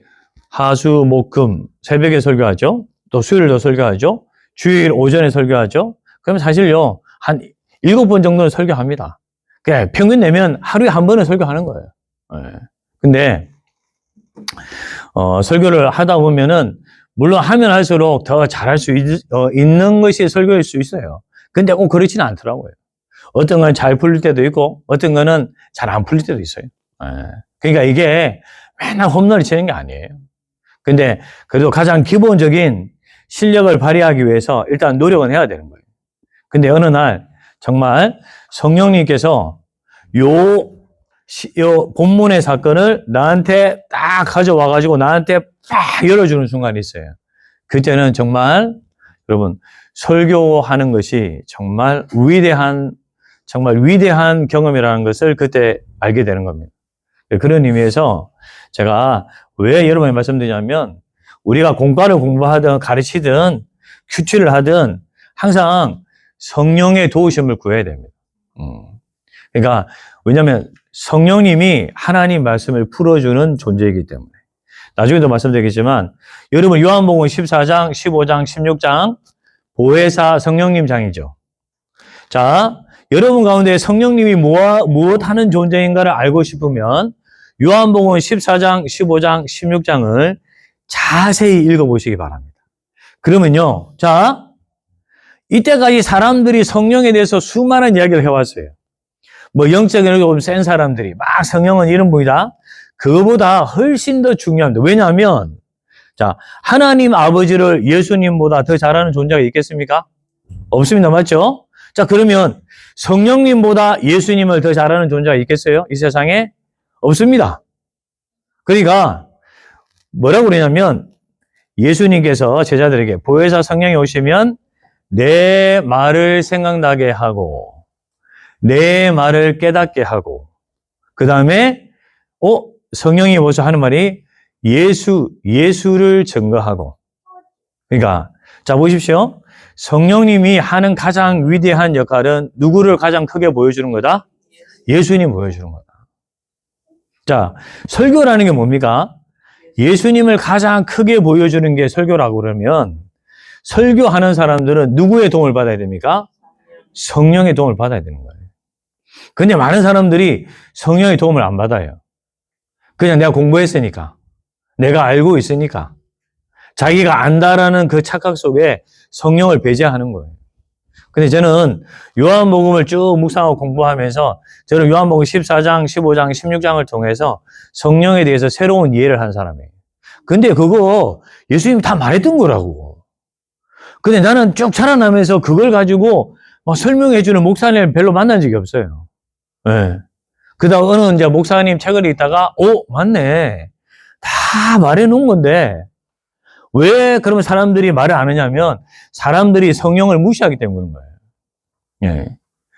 하수, 목, 금, 새벽에 설교하죠. 또 수요일도 설교하죠. 주일 오전에 설교하죠. 그러면 사실요, 한 7번 정도는 설교합니다. 그냥 평균 내면 하루에 한 번은 설교하는 거예요. 예. 근데, 설교를 하다 보면은, 물론 하면 할수록 더 잘할 수 있는 것이 설교일 수 있어요. 근데 꼭 그렇지는 않더라고요. 어떤 건 잘 풀릴 때도 있고, 어떤 거는 잘 안 풀릴 때도 있어요. 예. 그러니까 이게 맨날 홈런을 치는 게 아니에요. 근데 그래도 가장 기본적인 실력을 발휘하기 위해서 일단 노력은 해야 되는 거예요. 근데 어느 날 정말 성령님께서 요 본문의 사건을 나한테 딱 가져와가지고 나한테 딱 열어주는 순간이 있어요. 그때는 정말 여러분 설교하는 것이 정말 위대한 경험이라는 것을 그때 알게 되는 겁니다. 그런 의미에서 제가 왜 여러분에 말씀드리냐면 우리가 공과를 공부하든 가르치든 큐티를 하든 항상 성령의 도우심을 구해야 됩니다. 그러니까 왜냐하면 성령님이 하나님 말씀을 풀어주는 존재이기 때문에 나중에도 말씀드리겠지만 여러분 요한복음 14장, 15장, 16장 보혜사 성령님 장이죠. 자, 여러분 가운데 성령님이 무엇하는 존재인가를 알고 싶으면 요한복음 14장, 15장, 16장을 자세히 읽어보시기 바랍니다. 그러면요, 자, 이때까지 사람들이 성령에 대해서 수많은 이야기를 해왔어요. 뭐 영적인 좀 센 사람들이 막 성령은 이런 분이다. 그거보다 훨씬 더 중요합니다. 왜냐하면 자, 하나님 아버지를 예수님보다 더 잘하는 존재가 있겠습니까? 없습니다. 맞죠? 자, 그러면 성령님보다 예수님을 더 잘하는 존재가 있겠어요? 이 세상에? 없습니다. 그러니까 뭐라고 그러냐면 예수님께서 제자들에게 보혜사 성령이 오시면 내 말을 생각나게 하고 내 말을 깨닫게 하고 그 다음에 성령이 오셔서 하는 말이 예수를 증거하고 그러니까 자 보십시오. 성령님이 하는 가장 위대한 역할은 누구를 가장 크게 보여주는 거다? 예수님 보여주는 거다. 자, 설교라는 게 뭡니까? 예수님을 가장 크게 보여주는 게 설교라고 그러면 설교하는 사람들은 누구의 도움을 받아야 됩니까? 성령의 도움을 받아야 되는 거예요. 근데 많은 사람들이 성령의 도움을 안 받아요. 그냥 내가 공부했으니까, 내가 알고 있으니까, 자기가 안다라는 그 착각 속에 성령을 배제하는 거예요. 근데 저는 요한복음을 쭉 묵상하고 공부하면서 저는 요한복음 14장, 15장, 16장을 통해서 성령에 대해서 새로운 이해를 한 사람이에요. 근데 그거 예수님이 다 말했던 거라고. 근데 나는 쭉 자라나면서 그걸 가지고 막 설명해주는 목사님 별로 만난 적이 없어요. 네. 그다음 어느 이제 목사님 책을 읽다가 맞네. 다 말해놓은 건데 왜 그러면 사람들이 말을 안 하냐면 사람들이 성령을 무시하기 때문인 거예요. 예.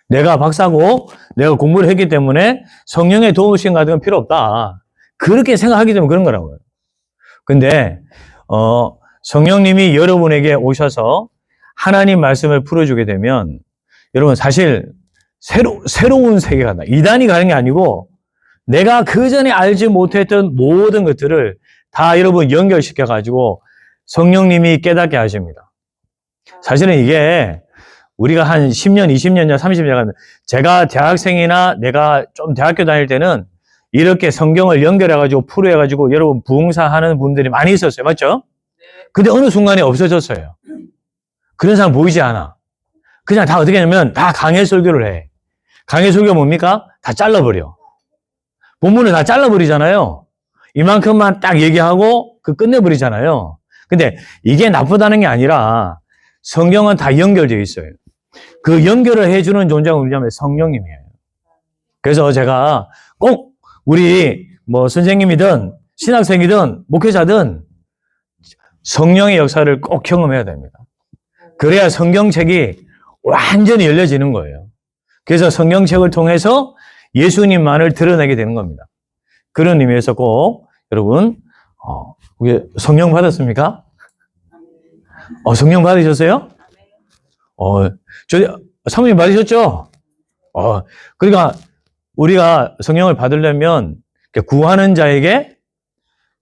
내가 박사고 내가 공부를 했기 때문에 성령의 도우심 같은 건 필요 없다. 그렇게 생각하기 때문에 그런 거라고요. 근데 성령님이 여러분에게 오셔서 하나님 말씀을 풀어주게 되면 여러분 사실 새로운 세계가 나. 이단이 가는 게 아니고 내가 그전에 알지 못했던 모든 것들을 다 여러분 연결시켜가지고 성령님이 깨닫게 하십니다. 사실은 이게 우리가 한 10년, 20년, 30년 제가 대학생이나 내가 좀 대학교 다닐 때는 이렇게 성경을 연결해가지고 풀어해가지고 여러분 부흥사하는 분들이 많이 있었어요. 맞죠? 근데 어느 순간에 없어졌어요. 그런 사람 보이지 않아. 그냥 다 어떻게 하냐면 다 강해 설교를 해. 강해 설교 뭡니까? 다 잘라버려. 본문을 다 잘라버리잖아요. 이만큼만 딱 얘기하고 끝내버리잖아요. 근데 이게 나쁘다는 게 아니라 성경은 다 연결되어 있어요. 그 연결을 해주는 존재가 누구냐면 성령님이에요. 그래서 제가 꼭 우리 뭐 선생님이든 신학생이든 목회자든 성령의 역사를 꼭 경험해야 됩니다. 그래야 성경책이 완전히 열려지는 거예요. 그래서 성경책을 통해서 예수님만을 드러내게 되는 겁니다. 그런 의미에서 꼭 여러분 성령 받았습니까? 성령 받으셨어요? 사모님 받으셨죠? 그러니까 우리가 성령을 받으려면 구하는 자에게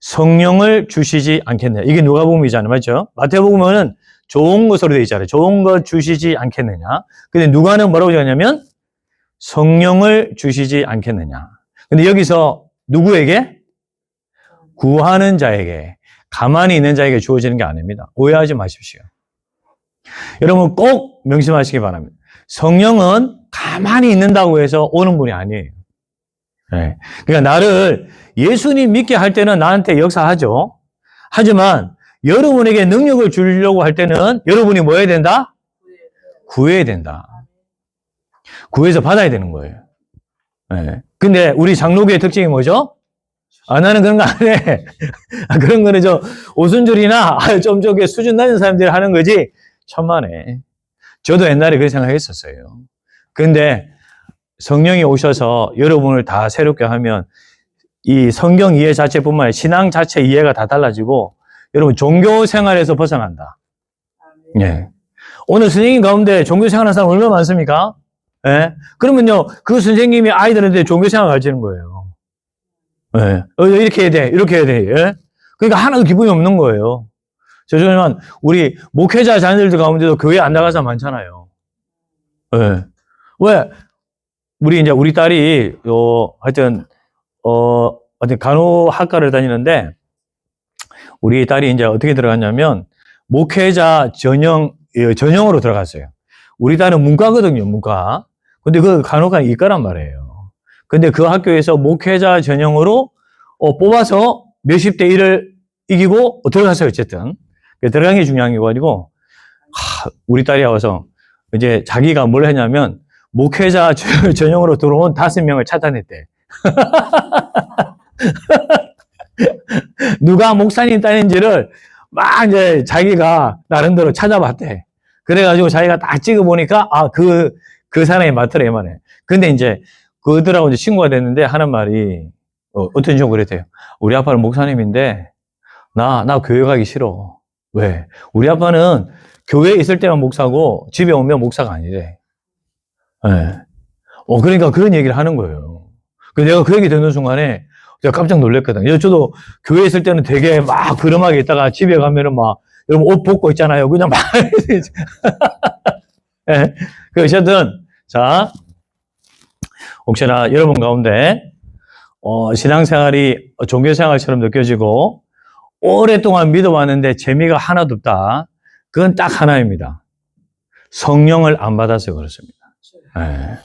성령을 주시지 않겠느냐. 이게 누가복음이잖아요. 맞죠? 마태복음은 좋은 것으로 되어 있잖아요. 좋은 것 주시지 않겠느냐. 근데 누가는 뭐라고 적었냐면 성령을 주시지 않겠느냐. 근데 여기서 누구에게? 구하는 자에게, 가만히 있는 자에게 주어지는 게 아닙니다. 오해하지 마십시오. 여러분 꼭 명심하시기 바랍니다. 성령은 가만히 있는다고 해서 오는 분이 아니에요. 네. 그러니까 나를 예수님 믿게 할 때는 나한테 역사하죠. 하지만 여러분에게 능력을 주려고 할 때는 여러분이 뭐 해야 된다? 구해야 된다. 구해서 받아야 되는 거예요. 네. 근데 우리 장로교의 특징이 뭐죠? 나는 그런 거 안 해. 그런 거는 오순절이나 좀 저기 수준 낮은 사람들이 하는 거지. 천만에. 저도 옛날에 그렇게 생각했었어요. 근데 성령이 오셔서 여러분을 다 새롭게 하면 이 성경 이해 자체뿐만 아니라 신앙 자체 이해가 다 달라지고 여러분 종교 생활에서 벗어난다. 예. 오늘 선생님 가운데 종교 생활하는 사람 얼마나 많습니까? 예. 그러면요, 그 선생님이 아이들한테 종교 생활 가르치는 거예요. 예. 이렇게 해야 돼, 이렇게 해야 돼. 예. 그러니까 하나도 기분이 없는 거예요. 저는 우리 목회자 자녀들 가운데도 교회 안 나가는 사람 많잖아요. 예. 왜? 우리 딸이, 하여튼 간호학과를 다니는데, 우리 딸이 이제 어떻게 들어갔냐면, 목회자 전형으로 들어갔어요. 우리 딸은 문과거든요, 문과. 근데 그 간호가 이과란 말이에요. 근데 그 학교에서 목회자 전형으로 뽑아서 몇십 대 1을 이기고 들어갔어요, 어쨌든. 들어간 게 중요한 게 아니고, 우리 딸이 와서 이제 자기가 뭘 했냐면, 목회자 전형으로 들어온 5명을 차단했대. 누가 목사님 따는지를 막 이제 자기가 나름대로 찾아봤대. 그래가지고 자기가 딱 찍어보니까, 그 사람이 맞더래, 이 말에. 근데 이제 그들하고 이제 친구가 됐는데 하는 말이, 어떤 식으로 그랬대요. 우리 아빠는 목사님인데, 나 교회 가기 싫어. 왜? 우리 아빠는 교회에 있을 때만 목사고, 집에 오면 목사가 아니래. 예. 그러니까 그런 얘기를 하는 거예요. 내가 그 얘기 듣는 순간에 제가 깜짝 놀랐거든요. 저도 교회에 있을 때는 되게 막 그럼하게 있다가 집에 가면은 막, 여러분 옷 벗고 있잖아요. 그냥 막. 예. 어쨌든, 자, 혹시나 여러분 가운데, 신앙생활이 종교생활처럼 느껴지고, 오랫동안 믿어왔는데 재미가 하나도 없다. 그건 딱 하나입니다. 성령을 안 받아서 그렇습니다. 예.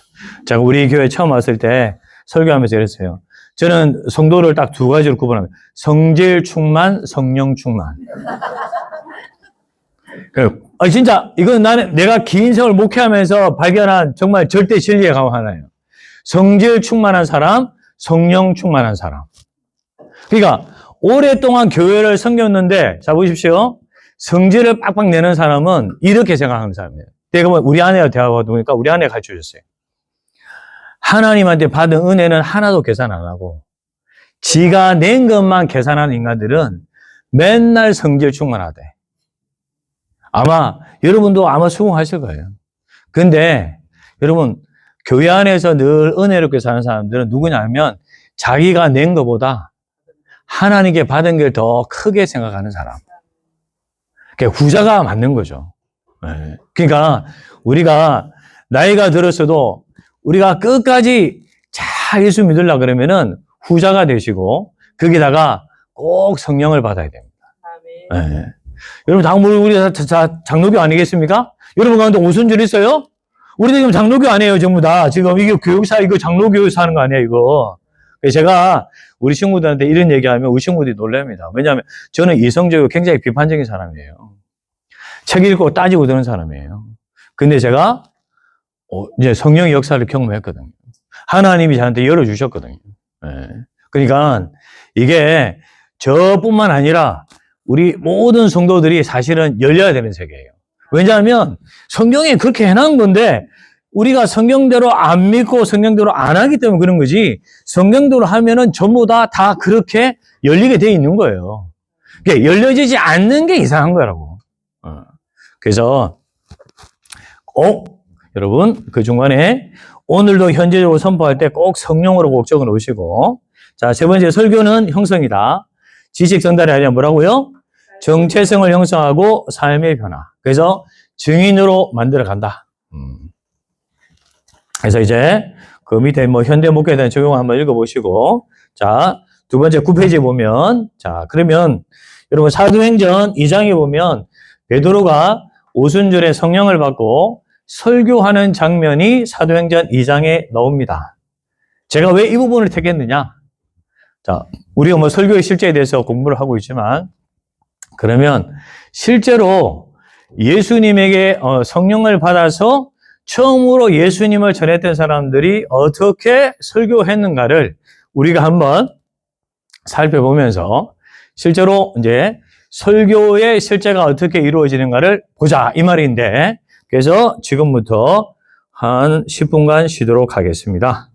제가 우리 교회 처음 왔을 때 설교하면서 그랬어요. 저는 성도를 딱 2가지로 구분합니다. 성질 충만, 성령 충만. 진짜 이건 내가 긴 세월 목회하면서 발견한 정말 절대 진리의 강 하나예요. 성질 충만한 사람, 성령 충만한 사람. 그러니까 오랫동안 교회를 섬겼는데, 자 보십시오. 성질을 빡빡 내는 사람은 이렇게 생각하는 사람이에요. 내가 우리 아내와 대화하다 보니까 우리 아내가 가르쳐 줬어요. 하나님한테 받은 은혜는 하나도 계산 안 하고 지가 낸 것만 계산하는 인간들은 맨날 성질 충만하대. 아마 여러분도 아마 수긍하실 거예요. 근데 여러분 교회 안에서 늘 은혜롭게 사는 사람들은 누구냐면 자기가 낸 것보다 하나님께 받은 걸 더 크게 생각하는 사람. 그러니까 후자가 맞는 거죠. 그러니까 우리가 나이가 들었어도 우리가 끝까지 잘 예수 믿으려고 그러면은 후자가 되시고 거기다가 꼭 성령을 받아야 됩니다. 네. 여러분 다 우리 장로교 아니겠습니까? 여러분 가운데 오순절 있어요? 우리도 지금 장로교 아니에요, 전부 다. 지금 이게 교육사 이거 장로교 사는 거 아니에요, 이거. 제가 우리 친구들한테 이런 얘기하면 우리 친구들이 놀랍니다. 왜냐하면 저는 이성적이고 굉장히 비판적인 사람이에요. 책 읽고 따지고 드는 사람이에요. 근데 제가 이제 성령의 역사를 경험했거든요. 하나님이 저한테 열어주셨거든요. 네. 그러니까 이게 저뿐만 아니라 우리 모든 성도들이 사실은 열려야 되는 세계예요. 왜냐하면 성경에 그렇게 해놓은 건데 우리가 성경대로 안 믿고 성경대로 안 하기 때문에 그런 거지 성경대로 하면은 전부 다 그렇게 열리게 돼 있는 거예요. 그러니까 열려지지 않는 게 이상한 거라고. 그래서 꼭 여러분 그 중간에 오늘도 현재적으로 선포할 때 꼭 성령으로 꼭 적어 놓으시고 자, 3번째 설교는 형성이다. 지식 전달이 아니라 뭐라고요? 정체성을 형성하고 삶의 변화. 그래서 증인으로 만들어 간다. 그래서 이제 그 밑에 현대 목회에 대한 적용을 한번 읽어보시고 자, 2번째 9페이지에 보면 자, 그러면 여러분 사도행전 2장에 보면 베드로가 오순절에 성령을 받고 설교하는 장면이 사도행전 2장에 나옵니다. 제가 왜 이 부분을 택했느냐? 자, 우리가 설교의 실제에 대해서 공부를 하고 있지만 그러면 실제로 예수님에게 성령을 받아서 처음으로 예수님을 전했던 사람들이 어떻게 설교했는가를 우리가 한번 살펴보면서 실제로 이제 설교의 실제가 어떻게 이루어지는가를 보자 이 말인데, 그래서 지금부터 한 10분간 쉬도록 하겠습니다.